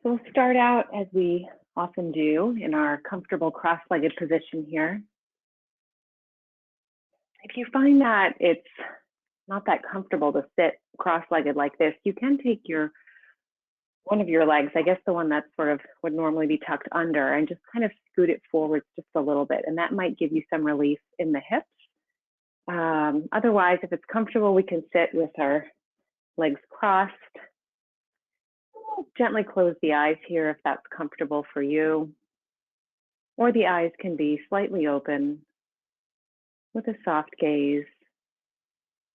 So we'll start out as we often do in our comfortable cross-legged position here. If you find that it's not that comfortable to sit cross-legged like this, you can take one of your legs, I guess the one that sort of would normally be tucked under, and just kind of scoot it forward just a little bit, and that might give you some relief in the hips. Otherwise, if it's comfortable, we can sit with our legs crossed. Gently close the eyes here if that's comfortable for you, or the eyes can be slightly open with a soft gaze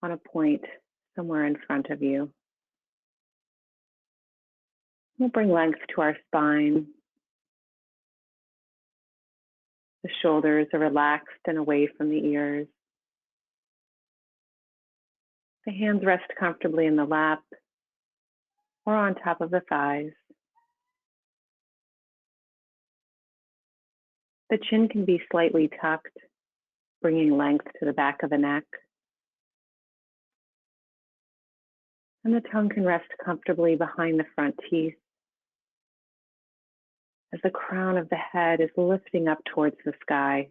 on a point somewhere in front of you. We'll bring length to our spine. The shoulders are relaxed and away from the ears. The hands rest comfortably in the lap or on top of the thighs. The chin can be slightly tucked, bringing length to the back of the neck. And the tongue can rest comfortably behind the front teeth as the crown of the head is lifting up towards the sky.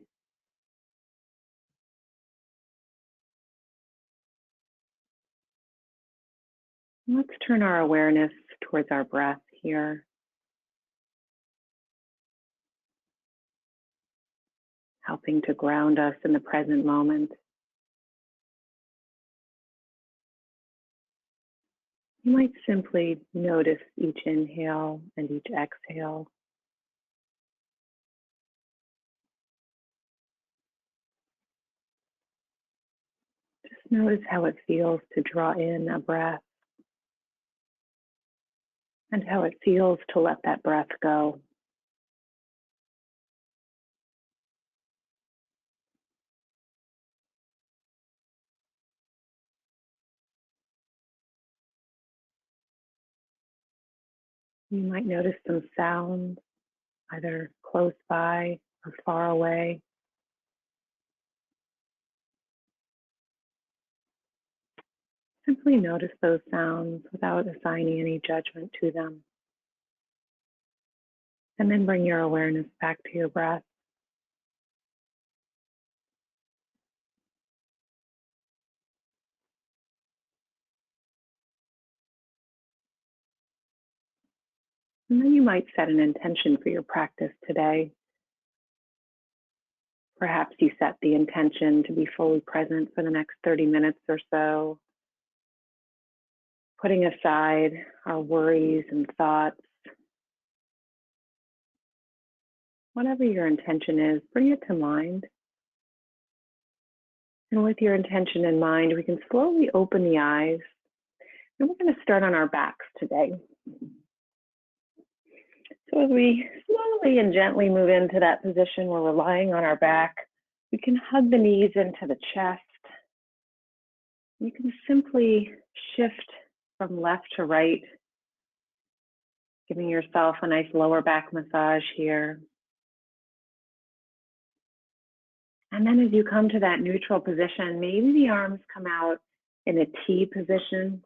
Let's turn our awareness towards our breath here. Helping to ground us in the present moment. You might simply notice each inhale and each exhale. Just notice how it feels to draw in a breath and how it feels to let that breath go. You might notice some sounds, either close by or far away. Simply notice those sounds without assigning any judgment to them. And then bring your awareness back to your breath. And then you might set an intention for your practice today. Perhaps you set the intention to be fully present for the next 30 minutes or so, putting aside our worries and thoughts. Whatever your intention is, bring it to mind. And with your intention in mind, we can slowly open the eyes. And we're going to start on our backs today. So as we slowly and gently move into that position, we're relying on our back. We can hug the knees into the chest. You can simply shift from left to right, giving yourself a nice lower back massage here. And then as you come to that neutral position, maybe the arms come out in a T position.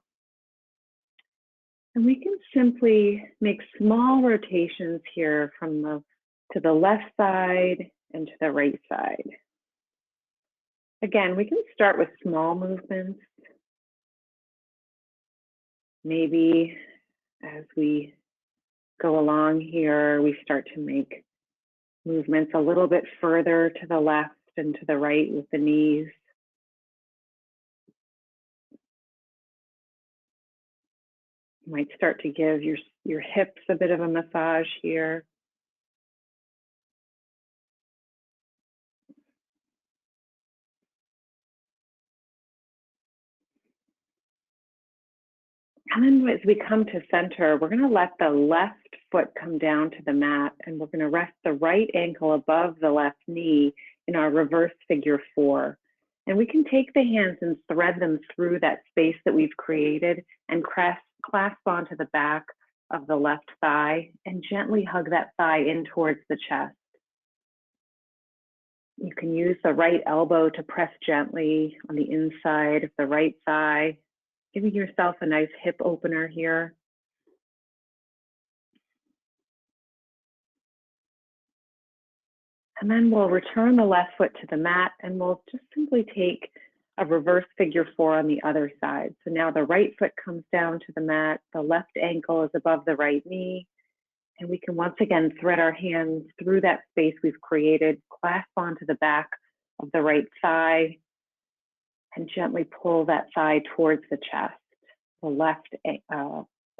And we can simply make small rotations here from to the left side and to the right side. Again, we can start with small movements. Maybe as we go along here, we start to make movements a little bit further to the left and to the right with the knees. You might start to give your hips a bit of a massage here. And then as we come to center, we're going to let the left foot come down to the mat, and we're going to rest the right ankle above the left knee in our reverse figure 4. And we can take the hands and thread them through that space that we've created and clasp onto the back of the left thigh and gently hug that thigh in towards the chest. You can use the right elbow to press gently on the inside of the right thigh, giving yourself a nice hip opener here. And then we'll return the left foot to the mat and we'll just simply take a reverse figure 4 on the other side. So now the right foot comes down to the mat, the left ankle is above the right knee, and we can once again thread our hands through that space we've created, clasp onto the back of the right thigh, and gently pull that thigh towards the chest. The left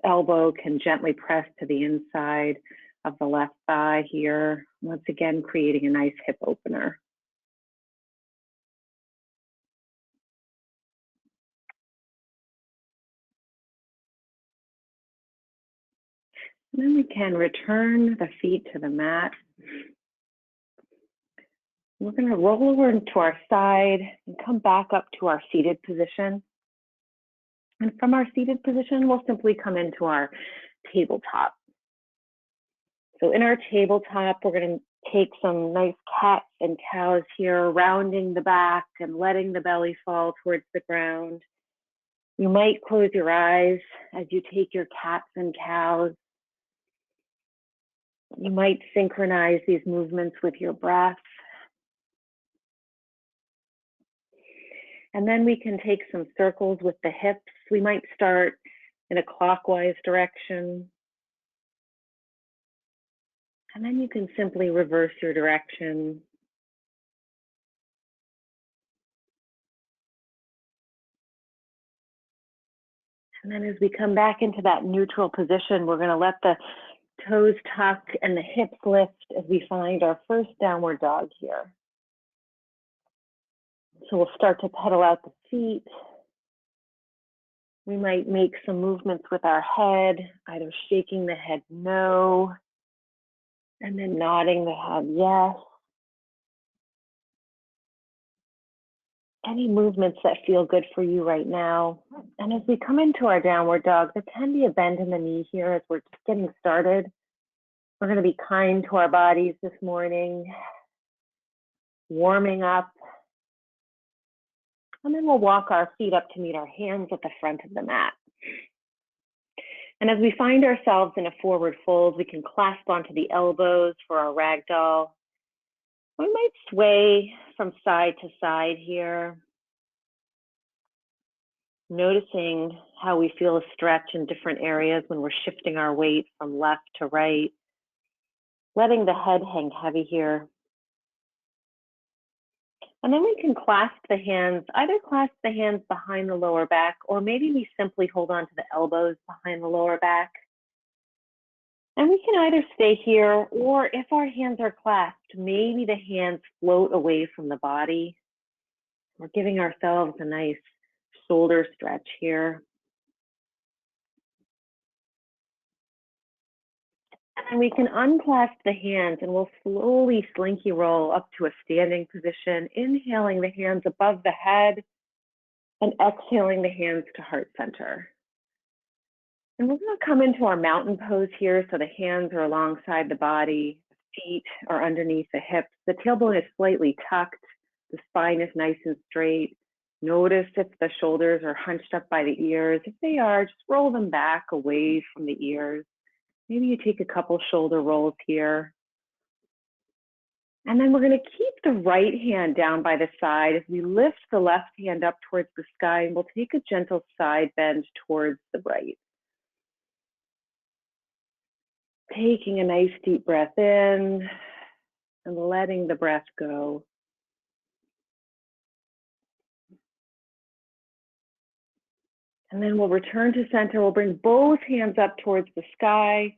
elbow can gently press to the inside of the left thigh here, once again creating a nice hip opener. And then we can return the feet to the mat. We're going to roll over to our side and come back up to our seated position. And from our seated position, we'll simply come into our tabletop. So in our tabletop, we're going to take some nice cats and cows here, rounding the back and letting the belly fall towards the ground. You might close your eyes as you take your cats and cows. You might synchronize these movements with your breath. And then we can take some circles with the hips. We might start in a clockwise direction. And then you can simply reverse your direction. And then as we come back into that neutral position, we're going to let the toes tuck and the hips lift as we find our first downward dog here. So we'll start to pedal out the feet. We might make some movements with our head, either shaking the head no, and then nodding the head yes. Any movements that feel good for you right now. And as we come into our downward dog, there can be a bend in the knee here as we're just getting started. We're going to be kind to our bodies this morning, warming up. And then we'll walk our feet up to meet our hands at the front of the mat. And as we find ourselves in a forward fold, we can clasp onto the elbows for our ragdoll. We might sway from side to side here, noticing how we feel a stretch in different areas when we're shifting our weight from left to right, letting the head hang heavy here. And then we can clasp the hands, either clasp the hands behind the lower back, or maybe we simply hold on to the elbows behind the lower back. And we can either stay here, or if our hands are clasped, maybe the hands float away from the body. We're giving ourselves a nice shoulder stretch here. And we can unclasp the hands and we'll slowly slinky roll up to a standing position, inhaling the hands above the head and exhaling the hands to heart center. And we're going to come into our mountain pose here. So the hands are alongside the body, the feet are underneath the hips. The tailbone is slightly tucked. The spine is nice and straight. Notice if the shoulders are hunched up by the ears. If they are, just roll them back away from the ears. Maybe you take a couple shoulder rolls here. And then we're going to keep the right hand down by the side as we lift the left hand up towards the sky, and we'll take a gentle side bend towards the right. Taking a nice deep breath in and letting the breath go. And then we'll return to center. We'll bring both hands up towards the sky.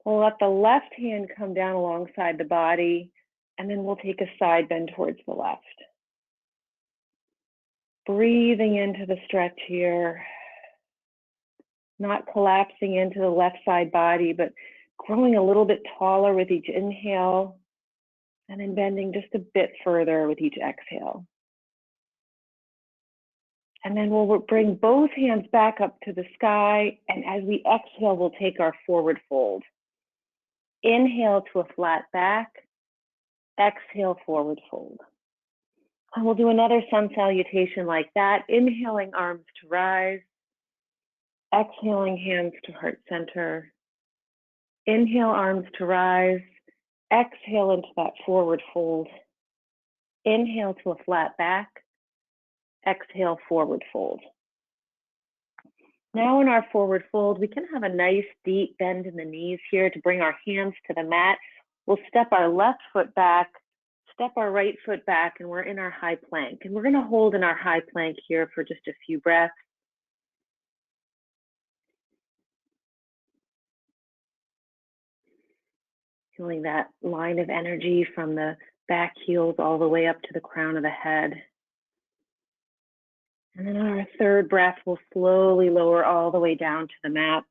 We'll let the left hand come down alongside the body, and then we'll take a side bend towards the left. Breathing into the stretch here. Not collapsing into the left side body, but growing a little bit taller with each inhale, and then bending just a bit further with each exhale. And then we'll bring both hands back up to the sky, and as we exhale, we'll take our forward fold. Inhale to a flat back, exhale, forward fold. And we'll do another sun salutation like that, inhaling arms to rise, exhaling hands to heart center. Inhale, arms to rise, Exhale into that forward fold. Inhale to a flat back. Exhale, forward fold. Now in our forward fold, we can have a nice deep bend in the knees here to bring our hands to the mat. We'll step our left foot back, step our right foot back, and we're in our high plank. And we're going to hold in our high plank here for just a few breaths. Feeling that line of energy from the back heels all the way up to the crown of the head. And then on our third breath, we'll slowly lower all the way down to the mat.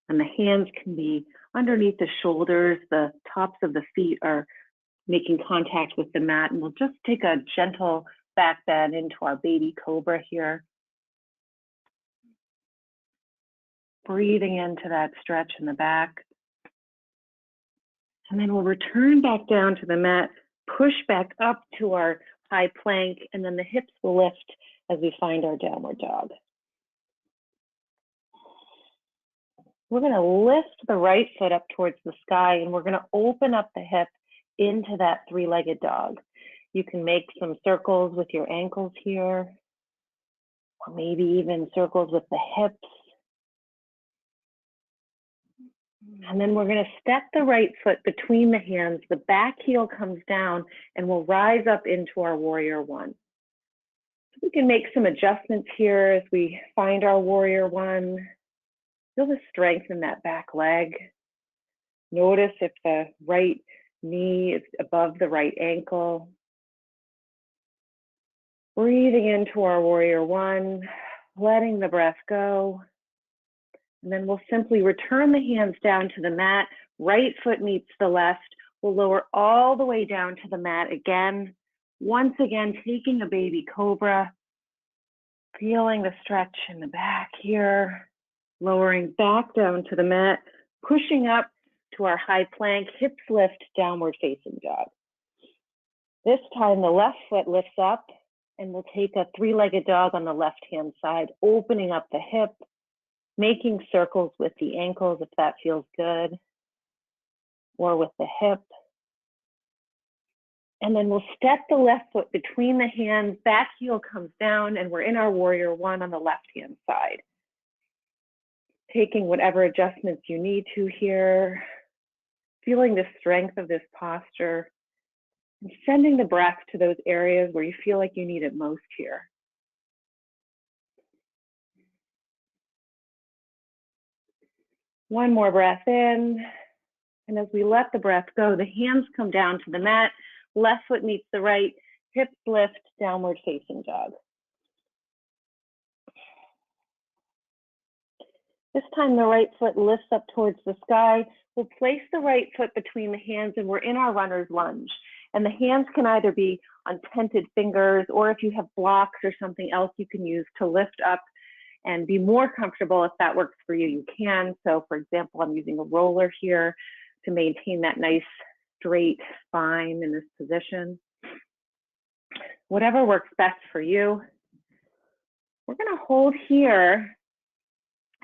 And the hands can be underneath the shoulders. The tops of the feet are making contact with the mat. And we'll just take a gentle back bend into our baby cobra here. Breathing into that stretch in the back. And then we'll return back down to the mat, push back up to our high plank, and then the hips will lift as we find our downward dog. We're going to lift the right foot up towards the sky, and we're going to open up the hip into that three-legged dog. You can make some circles with your ankles here, or maybe even circles with the hips. And then we're going to step the right foot between the hands. The back heel comes down, and we'll rise up into our warrior one. We can make some adjustments here as we find our warrior one. Feel the strength in that back leg. Notice if the right knee is above the right ankle. Breathing into our warrior one, letting the breath go. And then we'll simply return the hands down to the mat. Right foot meets the left. We'll lower all the way down to the mat again. Once again, taking a baby cobra. Feeling the stretch in the back here. Lowering back down to the mat. Pushing up to our high plank. Hips lift, downward facing dog. This time the left foot lifts up. And we'll take a three-legged dog on the left-hand side. Opening up the hip. Making circles with the ankles if that feels good, or with the hip. And then we'll step the left foot between the hands, back heel comes down, and we're in our warrior one on the left-hand side. Taking whatever adjustments you need to here, feeling the strength of this posture, and sending the breath to those areas where you feel like you need it most here. One more breath in, and as we let the breath go, the hands come down to the mat, left foot meets the right, hips lift, downward facing dog. This time the right foot lifts up towards the sky. We'll place the right foot between the hands and we're in our runner's lunge. And the hands can either be on tented fingers, or if you have blocks or something else you can use to lift up and be more comfortable. If that works for you, you can. So for example, I'm using a roller here to maintain that nice straight spine in this position. Whatever works best for you. We're going to hold here,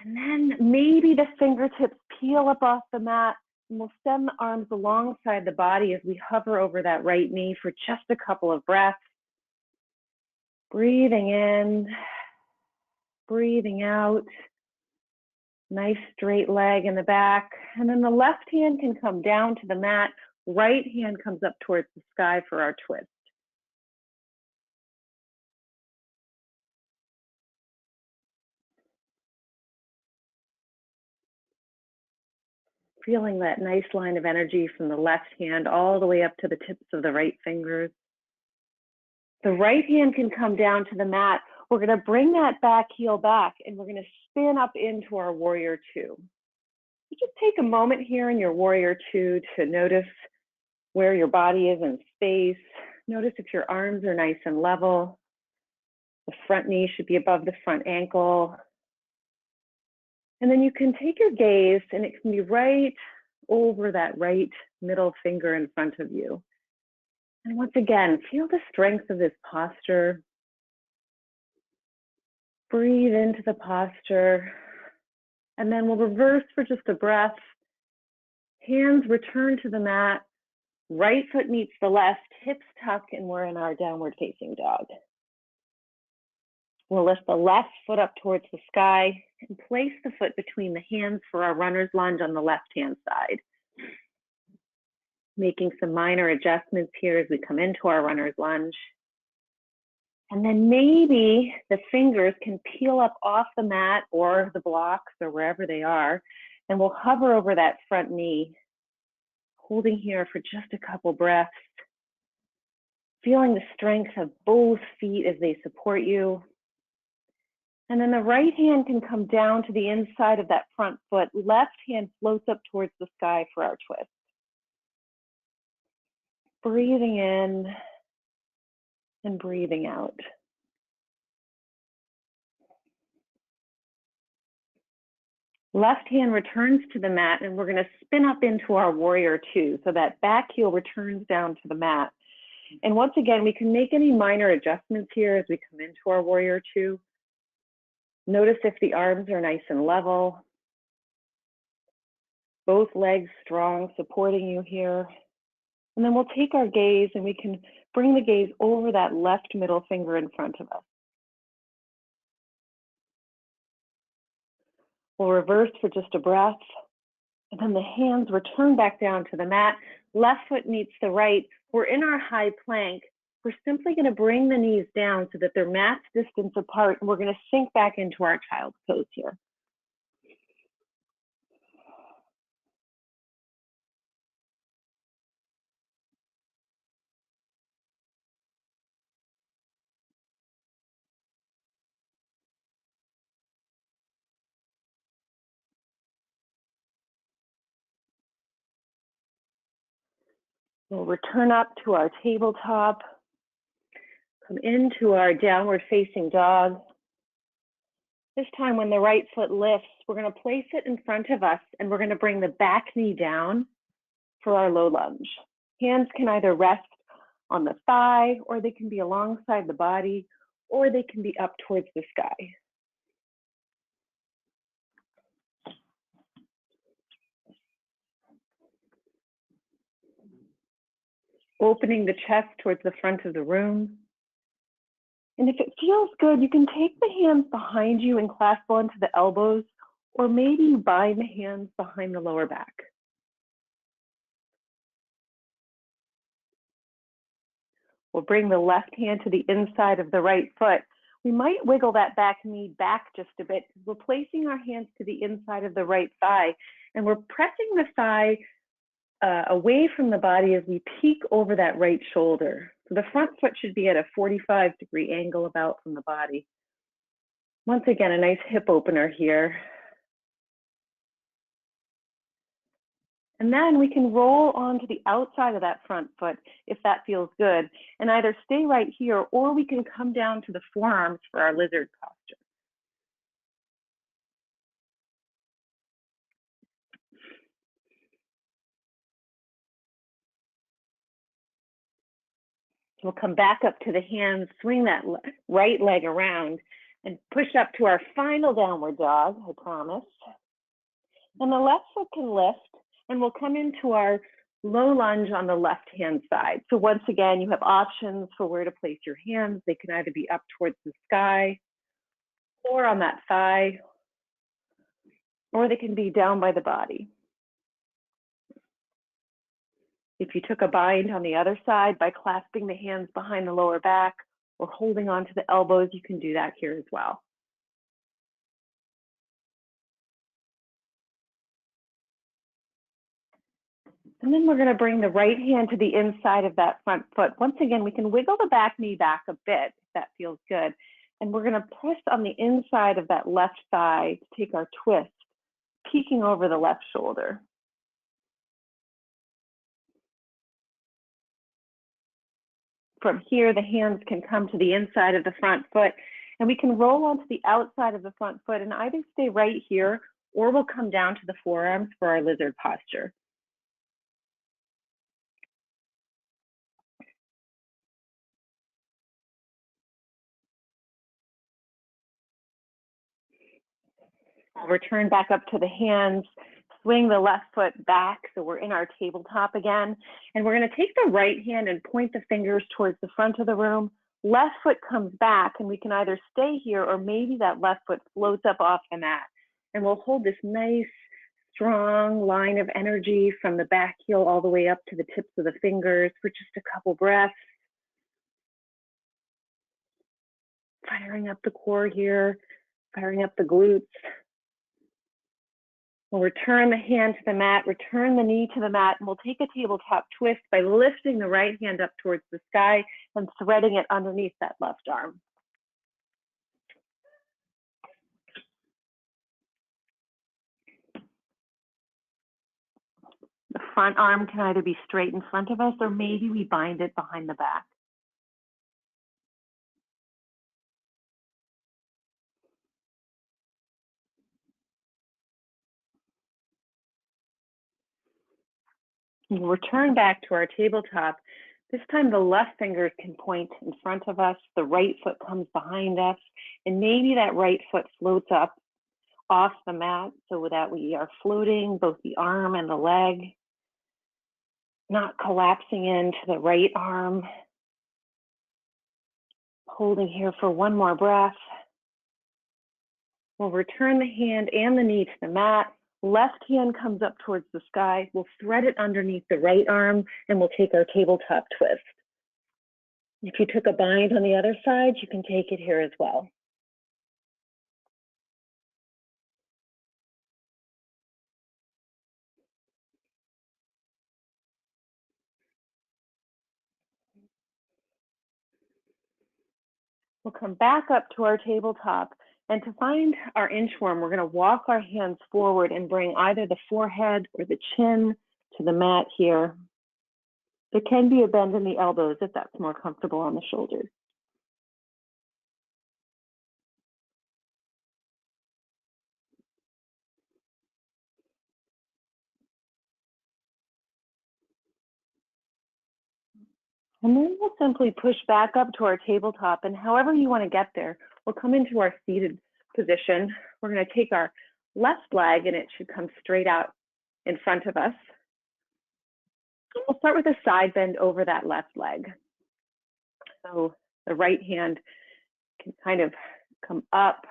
and then maybe the fingertips peel up off the mat, and we'll send the arms alongside the body as we hover over that right knee for just a couple of breaths. Breathing in. Breathing out, nice straight leg in the back. And then the left hand can come down to the mat, right hand comes up towards the sky for our twist. Feeling that nice line of energy from the left hand all the way up to the tips of the right fingers. The right hand can come down to the mat. We're going to bring that back heel back, and we're going to spin up into our warrior two. You just take a moment here in your warrior two to notice where your body is in space. Notice if your arms are nice and level. The front knee should be above the front ankle. And then you can take your gaze, and it can be right over that right middle finger in front of you. And once again, feel the strength of this posture. Breathe into the posture, and then we'll reverse for just a breath. Hands return to the mat, Right foot meets the left, hips tuck, and we're in our downward facing dog. We'll lift the left foot up towards the sky and place the foot between the hands for our runner's lunge on the left-hand side. Making some minor adjustments here as we come into our runner's lunge. And then maybe the fingers can peel up off the mat or the blocks or wherever they are, and we'll hover over that front knee, holding here for just a couple breaths, feeling the strength of both feet as they support you. And then the right hand can come down to the inside of that front foot. Left hand floats up towards the sky for our twist. Breathing in and breathing out. Left hand returns to the mat, and we're going to spin up into our warrior two. So that back heel returns down to the mat. And once again, we can make any minor adjustments here as we come into our warrior two. Notice if the arms are nice and level. Both legs strong, supporting you here. And then we'll take our gaze and we can bring the gaze over that left middle finger in front of us. We'll reverse for just a breath. And then the hands return back down to the mat. Left foot meets the right. We're in our high plank. We're simply going to bring the knees down so that they're match distance apart. And we're going to sink back into our child's pose here. We'll return up to our tabletop. Come into our downward facing dog. This time when the right foot lifts, we're going to place it in front of us and we're going to bring the back knee down for our low lunge. Hands can either rest on the thigh, or they can be alongside the body, or they can be up towards the sky. Opening the chest towards the front of the room. And if it feels good, you can take the hands behind you and clasp onto the elbows, or maybe you bind the hands behind the lower back. We'll bring the left hand to the inside of the right foot. We might wiggle that back knee back just a bit. We're placing our hands to the inside of the right thigh, and we're pressing the thigh away from the body as we peek over that right shoulder. So the front foot should be at a 45-degree angle about from the body. Once again, a nice hip opener here. And then we can roll onto the outside of that front foot if that feels good, and either stay right here or we can come down to the forearms for our lizard posture. We'll come back up to the hands, swing that right leg around, and push up to our final downward dog, I promise. And the left foot can lift, and we'll come into our low lunge on the left-hand side. So once again, you have options for where to place your hands. They can either be up towards the sky, or on that thigh, or they can be down by the body. If you took a bind on the other side by clasping the hands behind the lower back or holding onto the elbows, you can do that here as well. And then we're going to bring the right hand to the inside of that front foot. Once again, we can wiggle the back knee back a bit if that feels good. And we're going to press on the inside of that left thigh to take our twist, peeking over the left shoulder. From here, the hands can come to the inside of the front foot, and we can roll onto the outside of the front foot and either stay right here or we'll come down to the forearms for our lizard posture. I'll return back up to the hands, swing the left foot back so we're in our tabletop again. And we're going to take the right hand and point the fingers towards the front of the room. Left foot comes back, and we can either stay here or maybe that left foot floats up off the mat. And we'll hold this nice, strong line of energy from the back heel all the way up to the tips of the fingers for just a couple breaths. Firing up the core here, firing up the glutes. We'll return the hand to the mat, return the knee to the mat, and we'll take a tabletop twist by lifting the right hand up towards the sky and threading it underneath that left arm. The front arm can either be straight in front of us or maybe we bind it behind the back. We'll return back to our tabletop. This time the left fingers can point in front of us, the right foot comes behind us, and maybe that right foot floats up off the mat so that we are floating both the arm and the leg, not collapsing into the right arm. Holding here for one more breath. We'll return the hand and the knee to the mat. Left hand comes up towards the sky. We'll thread it underneath the right arm and we'll take our tabletop twist. If you took a bind on the other side, you can take it here as well. We'll come back up to our tabletop, and to find our inchworm, we're going to walk our hands forward and bring either the forehead or the chin to the mat here. There can be a bend in the elbows if that's more comfortable on the shoulders. And then we'll simply push back up to our tabletop, and however you want to get there, we'll come into our seated position. We're going to take our left leg, and it should come straight out in front of us. And we'll start with a side bend over that left leg. So the right hand can kind of come up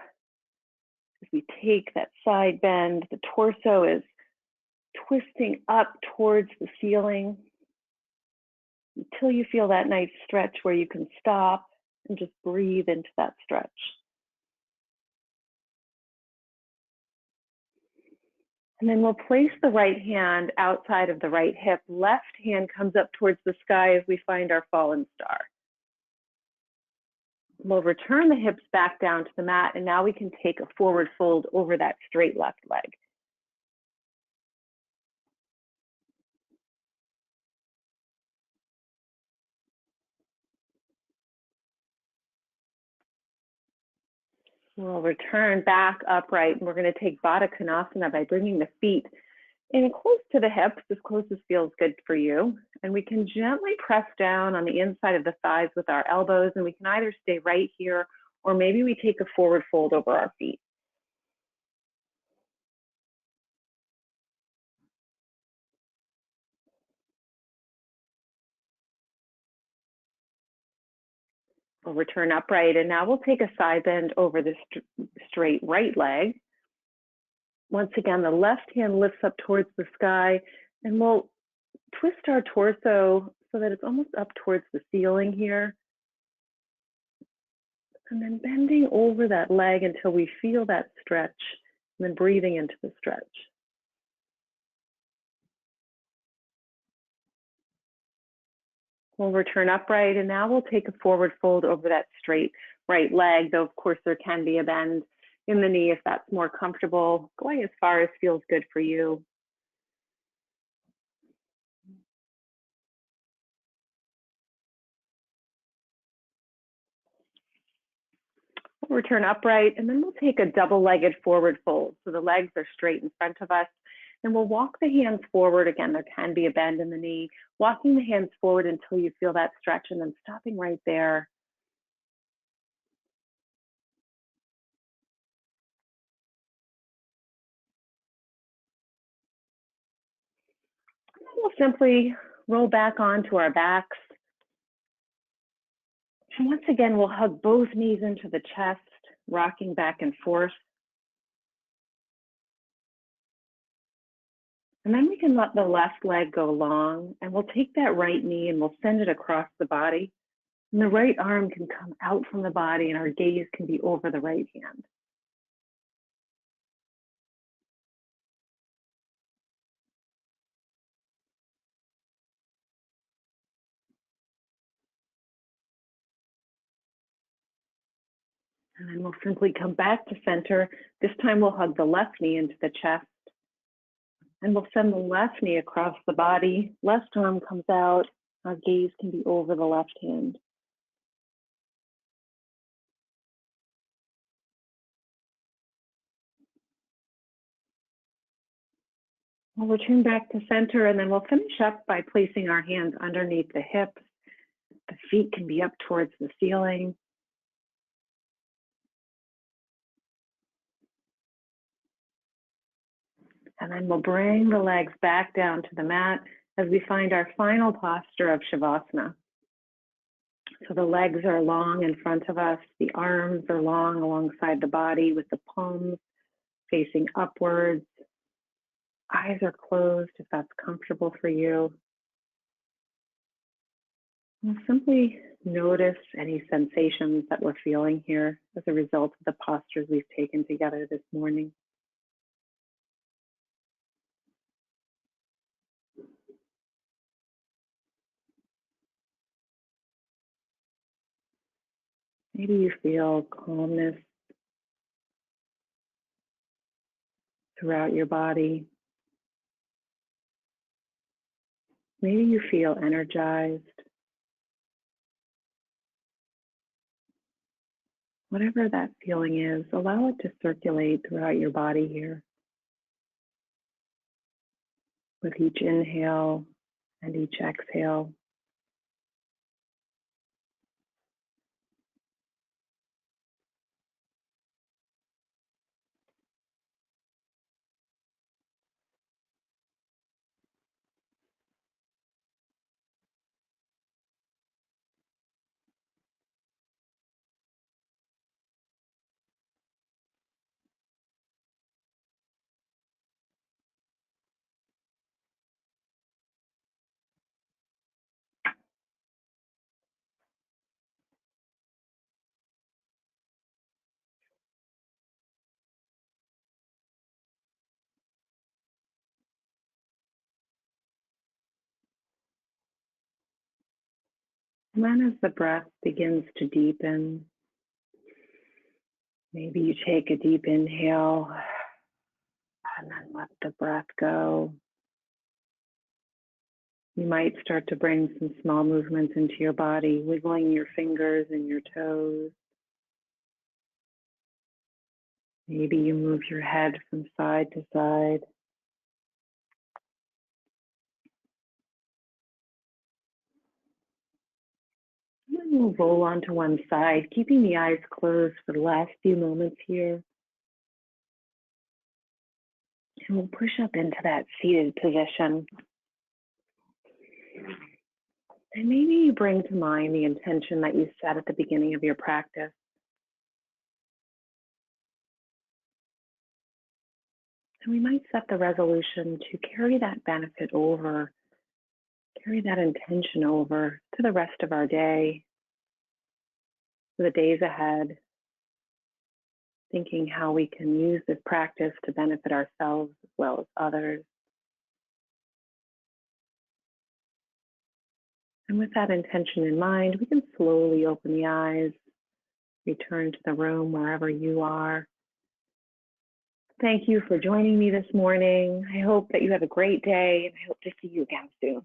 as we take that side bend. The torso is twisting up towards the ceiling until you feel that nice stretch where you can stop and just breathe into that stretch. And then we'll place the right hand outside of the right hip. Left hand comes up towards the sky as we find our fallen star. We'll return the hips back down to the mat, and now we can take a forward fold over that straight left leg. We'll return back upright, and we're going to take Baddha Konasana by bringing the feet in close to the hips, as close as feels good for you. And we can gently press down on the inside of the thighs with our elbows, and we can either stay right here, or maybe we take a forward fold over our feet. We'll return upright, and now we'll take a side bend over the straight right leg. Once again, the left hand lifts up towards the sky, and we'll twist our torso so that it's almost up towards the ceiling here. And then bending over that leg until we feel that stretch, and then breathing into the stretch. We'll return upright, and now we'll take a forward fold over that straight right leg, though of course there can be a bend in the knee if that's more comfortable, going as far as feels good for you. We'll return upright, and then we'll take a double-legged forward fold. So the legs are straight in front of us, and we'll walk the hands forward. Again, there can be a bend in the knee. Walking the hands forward until you feel that stretch, and then stopping right there. We'll simply roll back onto our backs. And once again, we'll hug both knees into the chest, rocking back and forth. And then we can let the left leg go long, and we'll take that right knee and we'll send it across the body. And the right arm can come out from the body and our gaze can be over the right hand. And then we'll simply come back to center. This time we'll hug the left knee into the chest. And we'll send the left knee across the body. Left arm comes out. Our gaze can be over the left hand. We'll return back to center, and then we'll finish up by placing our hands underneath the hips. The feet can be up towards the ceiling. And then we'll bring the legs back down to the mat as we find our final posture of Shavasana. So the legs are long in front of us. The arms are long alongside the body with the palms facing upwards. Eyes are closed if that's comfortable for you. We'll simply notice any sensations that we're feeling here as a result of the postures we've taken together this morning. Maybe you feel calmness throughout your body. Maybe you feel energized. Whatever that feeling is, allow it to circulate throughout your body here. With each inhale and each exhale. And then as the breath begins to deepen, maybe you take a deep inhale and then let the breath go. You might start to bring some small movements into your body, wiggling your fingers and your toes. Maybe you move your head from side to side. And then we'll roll onto one side, keeping the eyes closed for the last few moments here. And we'll push up into that seated position. And maybe you bring to mind the intention that you set at the beginning of your practice. And we might set the resolution to carry that benefit over, carry that intention over to the rest of our day, to the days ahead, thinking how we can use this practice to benefit ourselves as well as others. And with that intention in mind, we can slowly open the eyes, return to the room wherever you are. Thank you for joining me this morning. I hope that you have a great day, and I hope to see you again soon.